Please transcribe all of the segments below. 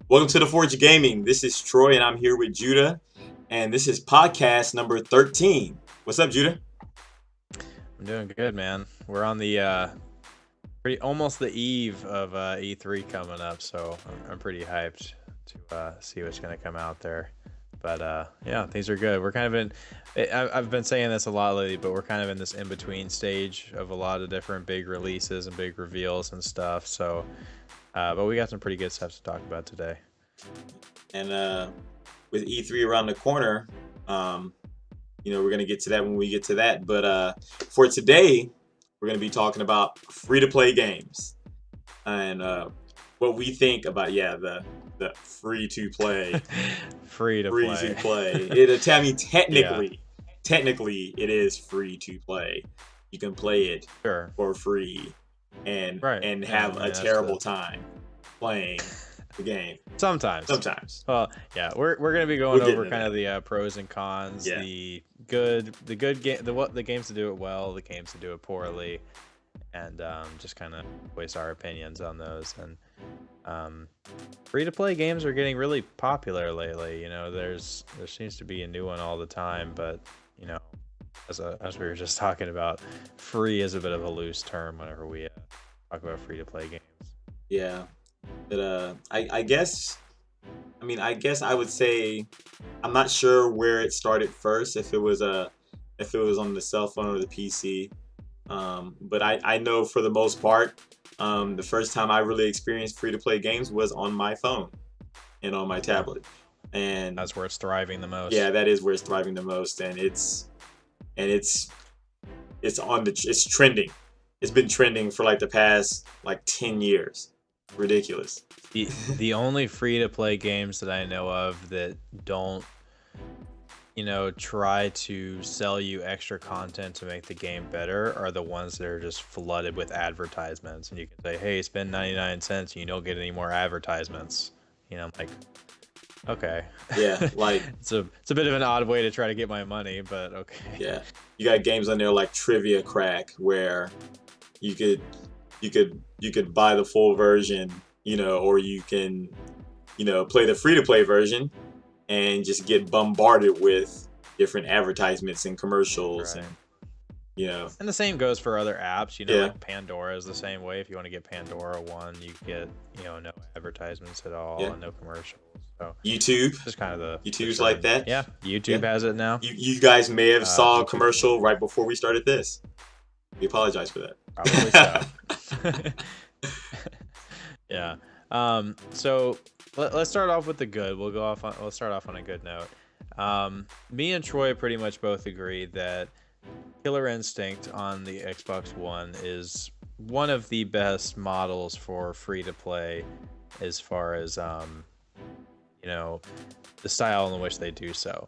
Welcome to the Forge Gaming. This is Troy, and I'm here with Judah, and this is podcast number 13. What's up, Judah? I'm doing good, man. We're on the pretty almost the eve of E3 coming up, so I'm pretty hyped to see what's gonna come out there. But yeah, things are good. We're kind of I've been saying this a lot lately, but we're kind of in this in between stage of a lot of different big releases and big reveals and stuff. So, but we got some pretty good stuff to talk about today. And with E3 around the corner, we're gonna get to that when we get to that. But for today, we're gonna be talking about free-to-play games and what we think about the free-to-play. Free to Free play. to play. It tell me Yeah, technically it is free to play. You can play it sure. for free and Right. Yeah, I have mean a that's the terrible time playing the game. sometimes. Sometimes. Well, yeah, we're gonna be We'll going get over into kind that. of the pros and cons, Yeah. the good game, the games to do it well, the games to do it poorly, and just kind of voice our opinions on those. And free to play games are getting really popular lately. You know, there seems to be a new one all the time, but you know, as we were just talking about, free is a bit of a loose term whenever we talk about free to play games. Yeah. But I guess I would say I'm not sure where it started first, if it was on the cell phone or the PC. But I know for the most part, the first time I really experienced free to play games was on my phone and on my Yeah, tablet. And that's where it's thriving the yeah, most. that is where it's thriving the most. And it's it's trending. It's been trending for like the past like 10 years. Ridiculous. The only free to play games that I know of that don't, try to sell you extra content to make the game better are the ones that are just flooded with advertisements. And you can say, hey, spend 99 cents and you don't get any more advertisements. I'm like, okay. Yeah, like It's a bit of an odd way to try to get my money, but okay. yeah. You got games on there like Trivia Crack where you could you could buy the full version, or you can, play the free to play version and just get bombarded with different advertisements and commercials and Right. you know, And the same goes for other apps, yeah, like Pandora is the same way. If you want to get Pandora One, you get, no advertisements at all yeah. and no commercials. So YouTube, just kind of the YouTube's like trend. that. Yeah, Yeah. YouTube has it now. You guys may have saw a YouTube commercial right before we started this. We apologize for probably so. that. Yeah. So let's start off with the good. Let's start off on a good note. Me and Troy pretty much both agree that Killer Instinct on the Xbox One is one of the best models for free to play as far as you know, the style in which they do so.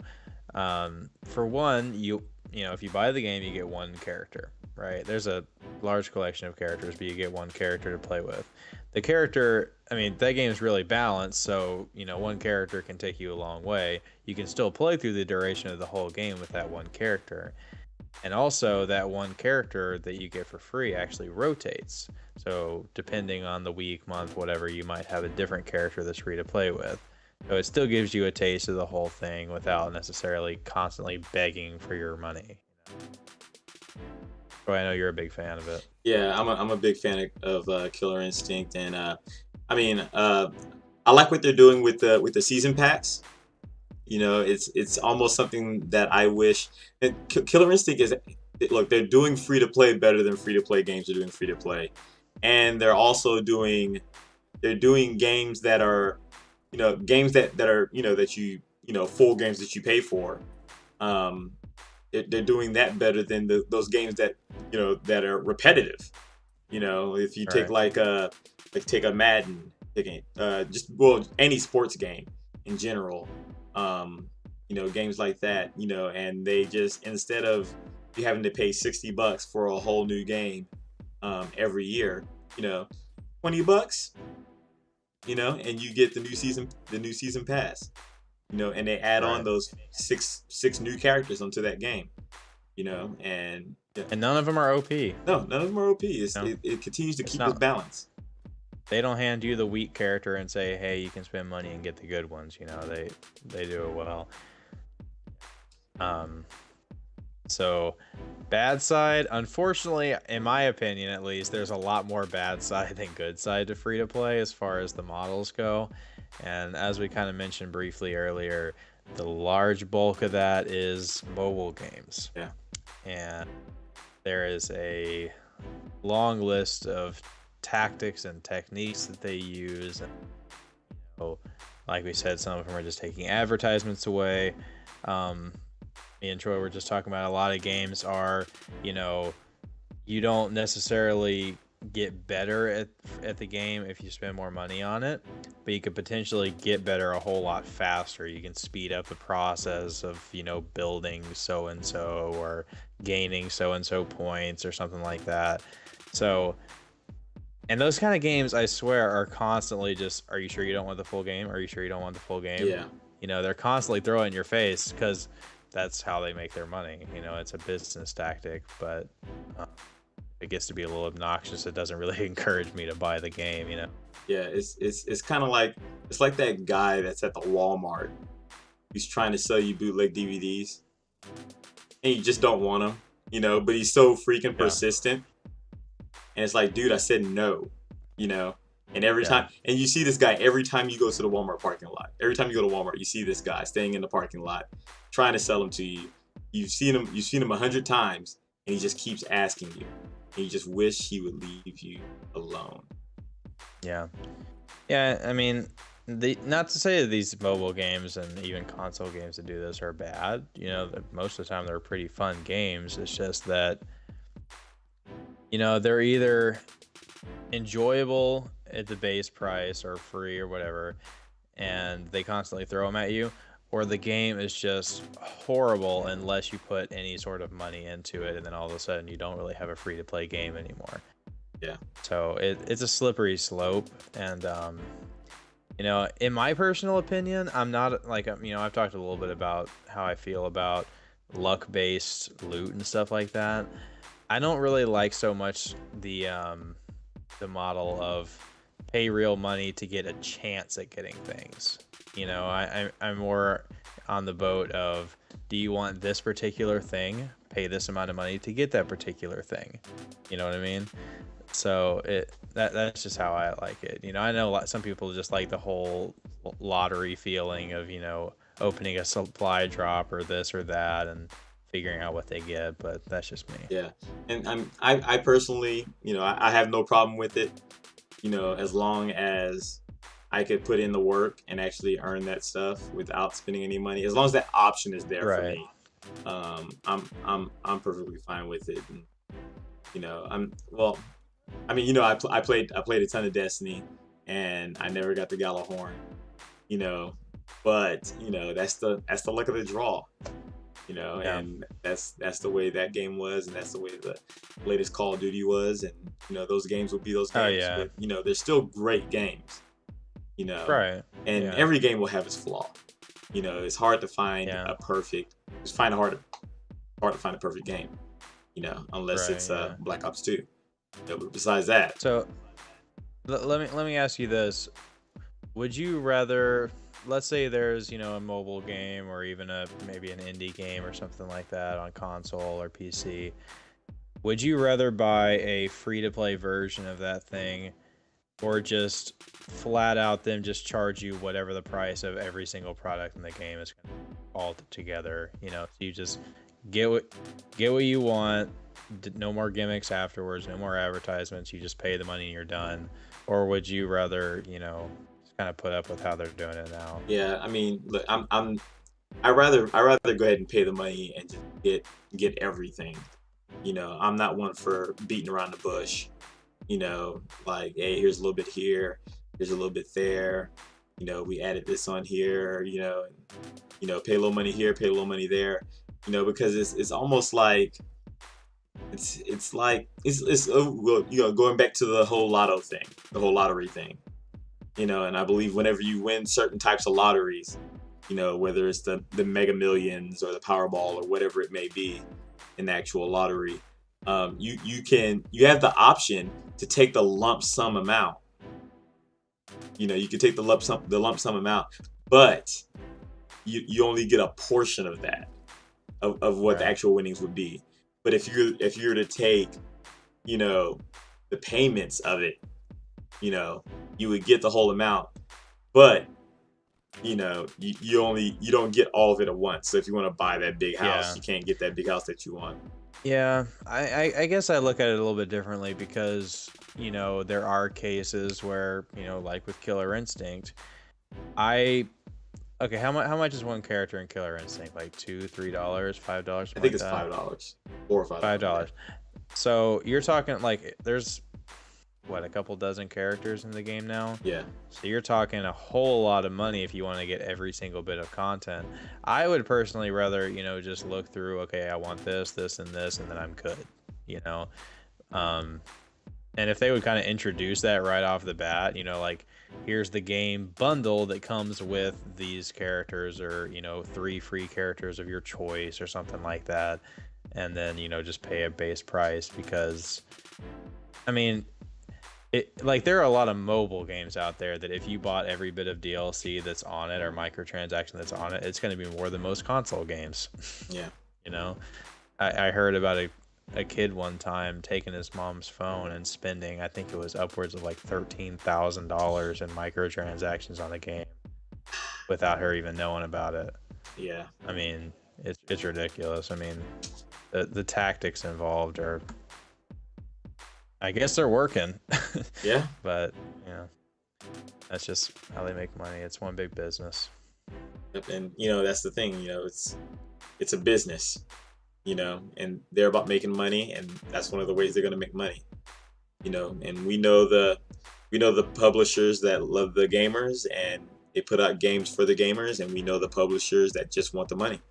For one, if you buy the game, you get one character, right? There's a large collection of characters, but you get one character to play with. The character, I mean, that game is really balanced, so one character can take you a long way. You can still play through the duration of the whole game with that one character. And also, that one character that you get for free actually rotates. So, depending on the week, month, whatever, you might have a different character that's free to play with. So, it still gives you a taste of the whole thing without necessarily constantly begging for your money. So, I know you're a big fan of it. Yeah, I'm a big fan of Killer Instinct, and I mean, I like what they're doing with the season packs. It's almost something that I wish. Killer Instinct is look, they're doing free to play better than free to play games are doing free to play, and they're doing games that are, games that are, that full games that you pay for. Um, they're doing that better than those games that, that are repetitive. If you take Right. take a Madden, just well any sports game in general, games like that, and they just instead of you having to pay $60 for a whole new game every year, you know, $20, and you get the new season pass, and they add on Right. those six new characters onto that game, and yeah. And none of them are OP. No, none of them are OP. No, It continues to it's keep its not. balance. they don't hand you the weak character and say, hey, you can spend money and get the good ones. You know, they do it well. So bad side, unfortunately, in my opinion at least, there's a lot more bad side than good side to free to play as far as the models go. And as we kind of mentioned briefly earlier, the large bulk of that is mobile games. Yeah. And there is a long list of tactics and techniques that they use. And, you know, like we said, some of them are just taking advertisements away. Me and Troy were just talking about a lot of games are, you know, you don't necessarily get better at the game if you spend more money on it, but you could potentially get better a whole lot faster. You can speed up the process of, you know, building so and so or gaining so and so points or something like that. So, and those kind of games, I swear, are constantly just, are you sure you don't want the full game? Are you sure you don't want the full game? Yeah. You know, they're constantly throwing it in your face because that's how they make their money. You know, it's a business tactic, but it gets to be a little obnoxious. It doesn't really encourage me to buy the game, you know? Yeah, it's kind of like, it's like that guy that's at the Walmart. He's trying to sell you bootleg DVDs, and you just don't want them, you know. But he's so freaking persistent, and it's like, dude, I said no, you know. And every time, and you see this guy every time you go to the Walmart parking lot. Every time you go to Walmart, you see this guy staying in the parking lot, trying to sell them to you. You've seen him 100 times, and he just keeps asking you. And you just wish he would leave you alone. Yeah. I mean, not to say that these mobile games and even console games that do this are bad. You know, most of the time they're pretty fun games. It's just that, you know, they're either enjoyable at the base price or free or whatever, and they constantly throw them at you, or the game is just horrible unless you put any sort of money into it, and then all of a sudden you don't really have a free to play game anymore. Yeah. So it's a slippery slope, and you know, in my personal opinion, I'm not like, you know, I've talked a little bit about how I feel about luck-based loot and stuff like that. I don't really like so much the model of pay real money to get a chance at getting things. You know, I'm more on the boat of, do you want this particular thing? Pay this amount of money to get that particular thing. You know what I mean? So that's just how I like it. You know, I know some people just like the whole lottery feeling of, you know, opening a supply drop or this or that and figuring out what they get, but that's just me. Yeah, and I personally, you know, I have no problem with it, you know, as long as I could put in the work and actually earn that stuff without spending any money. As long as that option is there for me, I'm perfectly fine with it. And, you know, I mean, you know, I played a ton of Destiny, and I never got the Gjallarhorn, you know, but you know, that's the luck of the draw. You know, and that's the way that game was, and that's the way the latest Call of Duty was, and you know, those games will be those games. But you know, they're still great games. You know, right? And every game will have its flaw. You know, it's hard to find a perfect. It's hard to find a perfect game. You know, unless it's Black Ops 2. But besides that, so let me ask you this: would you rather? Let's say there's, you know, a mobile game or even maybe an indie game or something like that on console or PC. Would you rather buy a free-to-play version of that thing, or just flat out them just charge you whatever the price of every single product in the game is all together? You know, so you just get what you want. No more gimmicks afterwards. No more advertisements. You just pay the money and you're done. Or would you rather, you know, kind of put up with how they're doing it now? Yeah, I mean, look, I rather go ahead and pay the money and just get everything. You know, I'm not one for beating around the bush. You know, like, hey, here's a little bit here, here's a little bit there. You know, we added this on here. You know, pay a little money here, pay a little money there. You know, because it's almost like it's like well, you know, going back to the whole lotto thing, the whole lottery thing. You know, and I believe whenever you win certain types of lotteries, you know, whether it's the Mega Millions or the Powerball or whatever it may be, in the actual lottery, you have the option to take the lump sum amount You know, you can take the lump sum amount, but you only get a portion of that of what the Right. actual winnings would be. But if you were to take, you know, the payments of it, you know, you would get the whole amount, but you know, you don't get all of it at once. So if you want to buy that big house, Yeah. you can't get that big house that you want. Yeah, I guess I look at it a little bit differently because, you know, there are cases where, you know, like with Killer Instinct, I okay, how much is one character in Killer Instinct? Like $2, $3, $5, I something think like it's that? $5, $4 or $5. $5. So you're talking like there's what, a couple dozen characters in the game now? Yeah, So you're talking a whole lot of money if you want to get every single bit of content. I would personally rather, you know, just look through, okay, I want this, this, and this, and then I'm good, you know? Um, and if they would kind of introduce that right off the bat, you know, like here's the game bundle that comes with these characters, or, you know, 3 free characters of your choice or something like that. And then, you know, just pay a base price because, I mean, like there are a lot of mobile games out there that if you bought every bit of DLC that's on it or microtransaction that's on it, it's going to be more than most console games. yeah, You know, I heard about a kid one time taking his mom's phone and spending, I think it was upwards of like $13,000 in microtransactions on a game without her even knowing about it. yeah, I mean, it's ridiculous. I mean, the tactics involved are, I guess they're working, yeah. but you know, that's just how they make money. It's one big business. Yep. And you know, that's the thing. You know, it's a business. You know, and they're about making money, and that's one of the ways they're going to make money. You know, and we know the publishers that love the gamers and they put out games for the gamers, and we know the publishers that just want the money.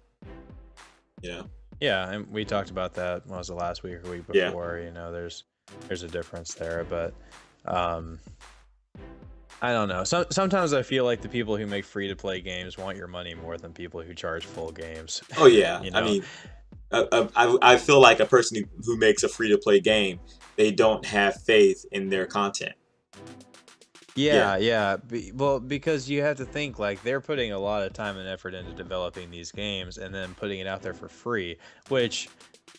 You know, Yeah, and we talked about that. What was it, last week or week yeah, before? You know, there's a difference there, but um, I don't know. Sometimes I feel like the people who make free to play games want your money more than people who charge full games. oh yeah. You I know? mean, I feel like a person who makes a free to play game, they don't have faith in their content. Yeah, Yeah, yeah. Well, because you have to think like they're putting a lot of time and effort into developing these games and then putting it out there for free, which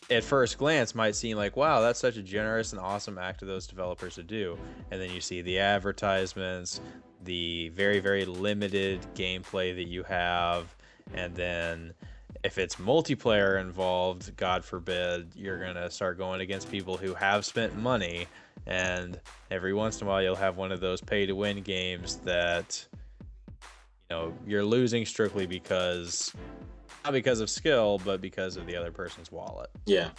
at first glance might seem like, wow, that's such a generous and awesome act of those developers to do. And then you see the advertisements, the very, very limited gameplay that you have, and then if it's multiplayer involved, God forbid, you're gonna start going against people who have spent money, and every once in a while you'll have one of those pay to win games that, you know, you're losing strictly because not because of skill, but because of the other person's wallet. yeah.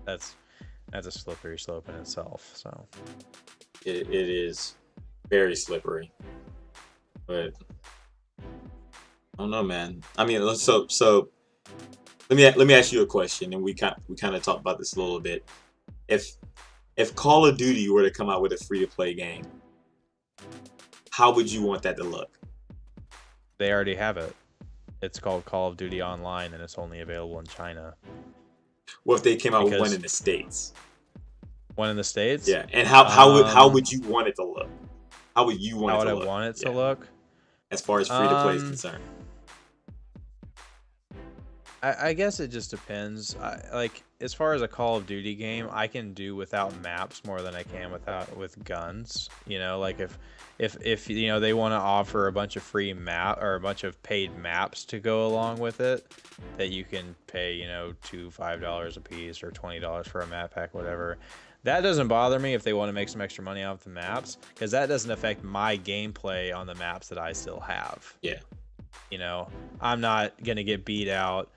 That's that's a slippery slope in itself. So It is very slippery, but I don't know, man. I mean, so let me ask you a question, and we kind of talked about this a little bit. If Call of Duty were to come out with a free to play game, how would you want that to look? they already have it. It's called Call of Duty Online, and it's only available in China. What if they came out with one Because in the States? one in the States, Yeah, and how um, would you want it to look? How would you want how it would to I look? want it to Yeah, look? as far as free to play is Um, concerned. I guess it just depends. Like as far as a Call of Duty game, I can do without maps more than I can with guns. You know, like if you know they want to offer a bunch of free map or a bunch of paid maps to go along with it, that you can pay, you know, $5 a piece or $20 for a map pack, whatever. That doesn't bother me if they want to make some extra money off the maps, because that doesn't affect my gameplay on the maps that I still have. Yeah, You know, I'm not gonna get beat out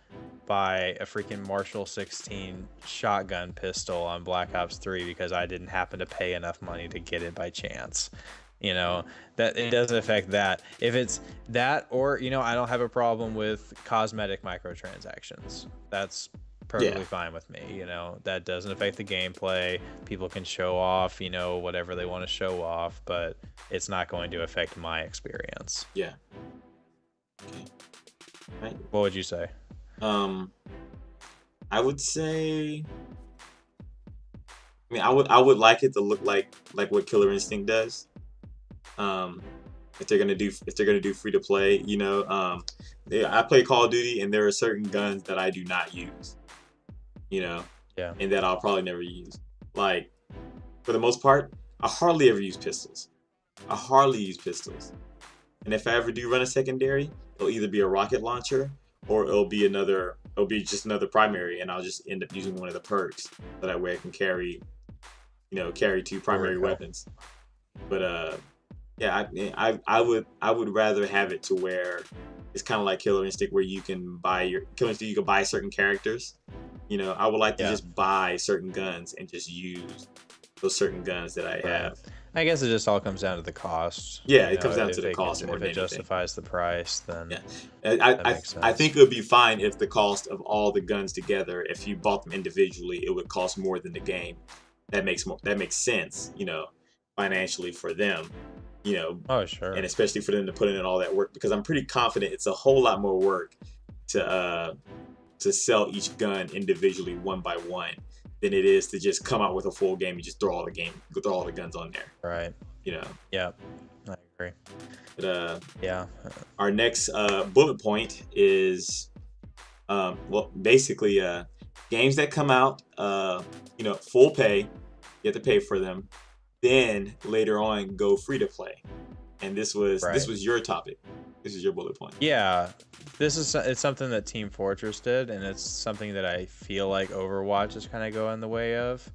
by a freaking Marshall 16 shotgun pistol on Black Ops 3 because I didn't happen to pay enough money to get it by chance. You know, that it doesn't affect that. If it's that, or, you know, I don't have a problem with cosmetic microtransactions. That's yeah, perfectly fine with me. You know, that doesn't affect the gameplay. People can show off, you know, whatever they want to show off, but it's not going to affect my experience. yeah. Okay. Right. What would you say? Um, I would say. I mean, I would like it to look like what Killer Instinct does. Um, if they're gonna do free to play, I play Call of Duty, and there are certain guns that I do not use, you know, Yeah. and that I'll probably never use. Like, for the most part, I hardly ever use pistols. I hardly use pistols. And if I ever do run a secondary, it'll either be a rocket launcher or it'll be just another primary, and I'll just end up using one of the perks so that way I can carry two primary Overkill. weapons. But yeah, I would rather have it to where it's kind of like Killer Instinct, where you can buy your Killer Instinct, you can buy certain characters. I would like to Yeah. just buy certain guns and just use those certain guns that I Right. have. I guess it just all comes down to the cost. Yeah, You it know, comes down to if the it can, cost more if than it anything. justifies the price, then Yeah, I that makes I sense. think it would be fine if the cost of all the guns together, if you bought them individually, it would cost more than the game. That makes sense, financially for them, you know, Oh, and sure. especially for them to put in all that work, because I'm pretty confident it's a whole lot more work to sell each gun individually one by one than it is to just come out with a full game and just throw all the guns on there, Right. you know. Yeah. I agree. But Yeah. our next bullet point is basically games that come out, full pay, you have to pay for them, then later on go free to play. And this Right. was your topic. This is your bullet point. Yeah. It's something that Team Fortress did, and it's something that I feel like Overwatch is kind of going the way of.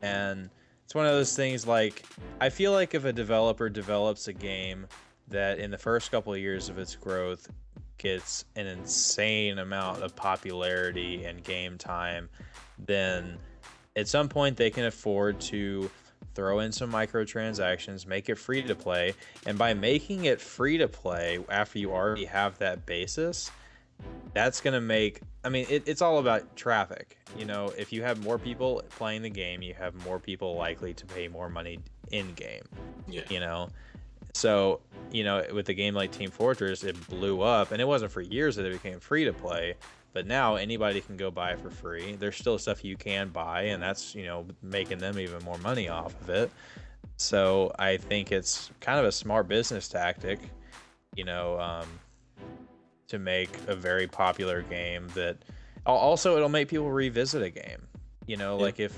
And it's one of those things, like, I feel like if a developer develops a game that in the first couple of years of its growth gets an insane amount of popularity and game time, then at some point they can afford to throw in some microtransactions, make it free to play, and by making it free to play after you already have that basis, that's going to make, I mean, it's all about traffic. If you have more people playing the game, you have more people likely to pay more money in game. Yeah. you know so with a game like Team Fortress, it blew up, and it wasn't for years that it became free to play, but now anybody can go buy it for free. There's still stuff you can buy, and that's making them even more money off of it. So I think it's kind of a smart business tactic, you know um, to make a very popular game that also it'll make people revisit a game. Yeah. Like if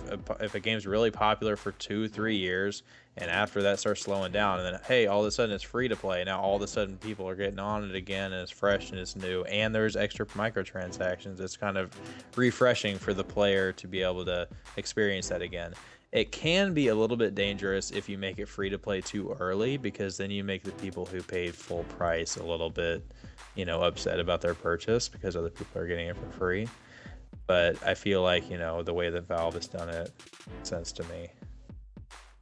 a game's really popular for 2-3 years, and after that starts slowing down, and then hey, all of a sudden it's free to play. Now all of a sudden people are getting on it again, and it's fresh and it's new, and there's extra microtransactions. It's kind of refreshing for the player to be able to experience that again. It can be a little bit dangerous if you make it free to play too early, because then you make the people who paid full price a little bit, upset about their purchase because other people are getting it for free. But I feel like, the way that Valve has done it makes sense to me.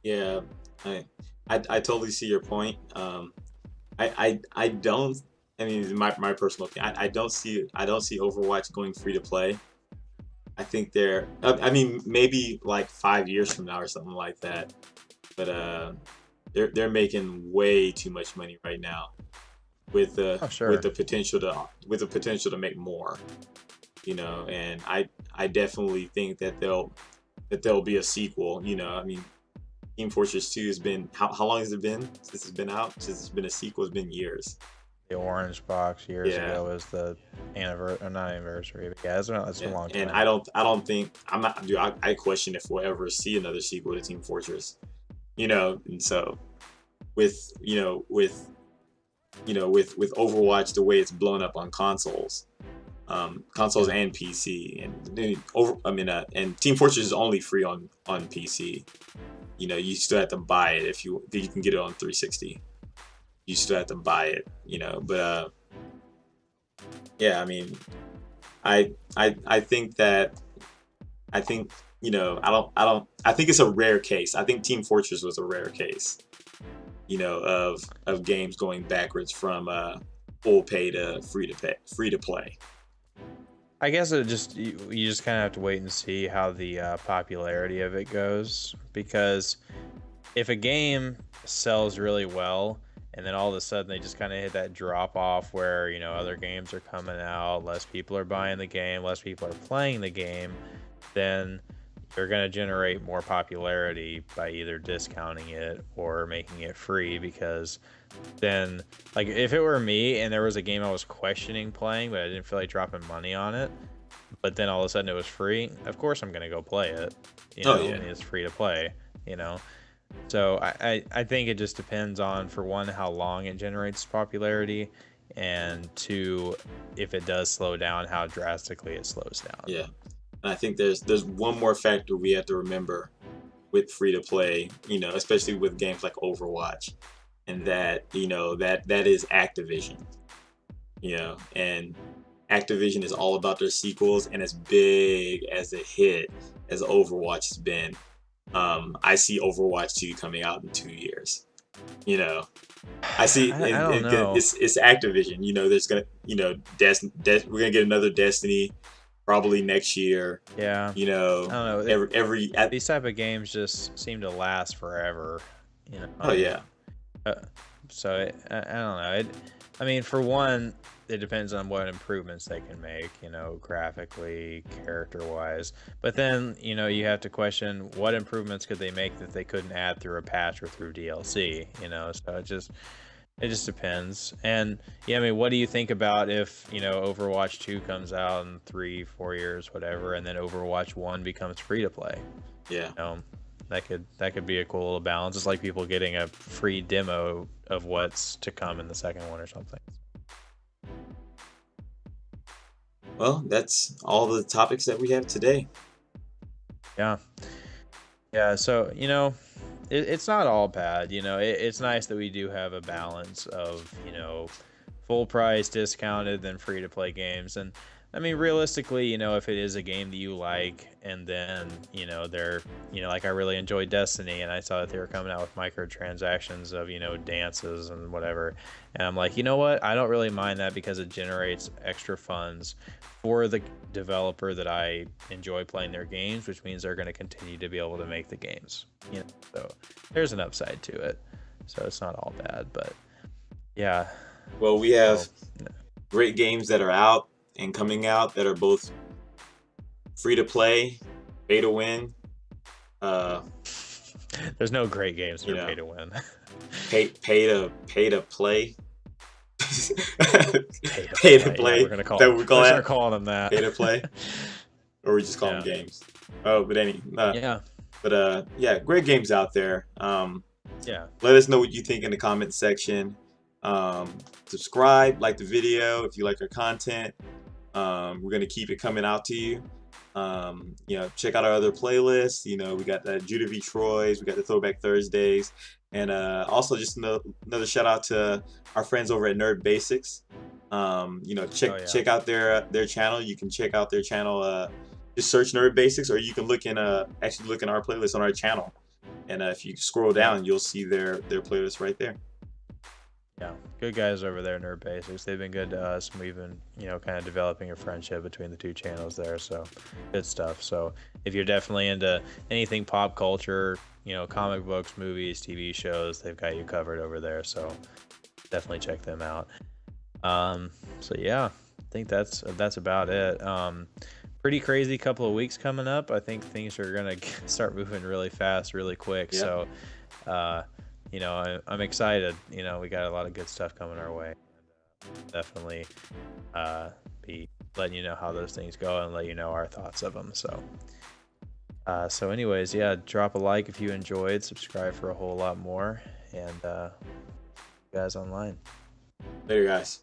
Yeah, I, I totally see your point. I don't. I mean, my personal opinion. I don't see Overwatch going free to play. I think they're. I mean, maybe like 5 years from now or something like that. But they're making way too much money right now with Oh, sure. with the potential to make more. And I definitely think that there'll be a sequel. I mean, Team Fortress 2 has been, how long has it been since it's been out? Since it's been a sequel, it's been years. The orange box years Yeah. ago was the anniversary, not anniversary, but yeah, it's been a Yeah. long time. And I don't think I'm not. Dude, I question if we'll ever see another sequel to Team Fortress. And so with with Overwatch, the way it's blown up on consoles, consoles and PC, and Team Fortress is only free on PC. You still have to buy it if you can get it on 360. You still have to buy it, but yeah, I mean, I think that I think I think it's a rare case. I think Team Fortress was a rare case, of games going backwards from full pay to free to play. I guess you just kind of have to wait and see how the popularity of it goes, because if a game sells really well and then all of a sudden they just kind of hit that drop off where other games are coming out, less people are buying the game, less people are playing the game, then they're going to generate more popularity by either discounting it or making it free, because then, like, if it were me and there was a game I was questioning playing but I didn't feel like dropping money on it, but then all of a sudden it was free, of course I'm going to go play it, Oh yeah, and it's free to play, you know. So I think it just depends on, for one, how long it generates popularity, and two, if it does slow down, how drastically it slows down. yeah. And I think there's one more factor we have to remember with free to play, especially with games like Overwatch, and that that is Activision, and Activision is all about their sequels, and as big as a hit as Overwatch has been, I see Overwatch 2 coming out in 2 years. I see, I and, don't know. it's Activision. There's gonna, we're gonna get another Destiny probably next year. Yeah, You I know, don't know. every These type of games just seem to last forever, oh yeah, Uh, so I don't know. I mean, for one, it depends on what improvements they can make, graphically, character-wise. But then, you have to question what improvements could they make that they couldn't add through a patch or through DLC, So it just depends. And yeah, I mean, what do you think about if, Overwatch 2 comes out in 3-4 years, whatever, and then Overwatch 1 becomes free to play? yeah. That could be a cool little balance. It's like people getting a free demo of what's to come in the second one or something. Well, that's all the topics that we have today. Yeah. Yeah, so, it's not all bad, it's nice that we do have a balance of, full price, discounted, then free to play games. And I mean, realistically, if it is a game that you like, and then, they're, like, I really enjoyed Destiny, and I saw that they were coming out with microtransactions of, dances and whatever. And I'm like, you know what? I don't really mind that, because it generates extra funds for the developer that I enjoy playing their games, which means they're going to continue to be able to make the games. So there's an upside to it. So it's not all bad, but yeah. Well, we have So, great games that are out and coming out that are both free to play, pay to win. there's no great games You for know. pay to win. Pay to play. Pay to Yeah, play. we're gonna call. That we call We're that start calling them that. pay to play, or we just call them Yeah. games. Oh, but Yeah. yeah, great games out there. Yeah. Let us know what you think in the comment section. Subscribe, like the video if you like our content. We're gonna keep it coming out to you. Check out our other playlists. We got the Judah v. Troy's, we got the Throwback Thursdays, and also just another shout out to our friends over at Nerd Basics. Check out their channel. You can check out their channel. Just search Nerd Basics, or you can look in our playlist on our channel. And if you scroll down, you'll see their playlist right there. Yeah, good guys over there, Nerd Basics. They've been good to us, and we've been, kind of developing a friendship between the two channels there. So, good stuff. So, if you're definitely into anything pop culture, comic books, movies, TV shows, they've got you covered over there. So, definitely check them out. So yeah, I think that's about it. Pretty crazy couple of weeks coming up. I think things are gonna start moving really fast, really quick. Yeah. So, I'm excited. We got a lot of good stuff coming our way. Definitely be letting you know how those things go and let you know our thoughts of them. So anyways, yeah, drop a like if you enjoyed, subscribe for a whole lot more, and you guys online. Later, guys.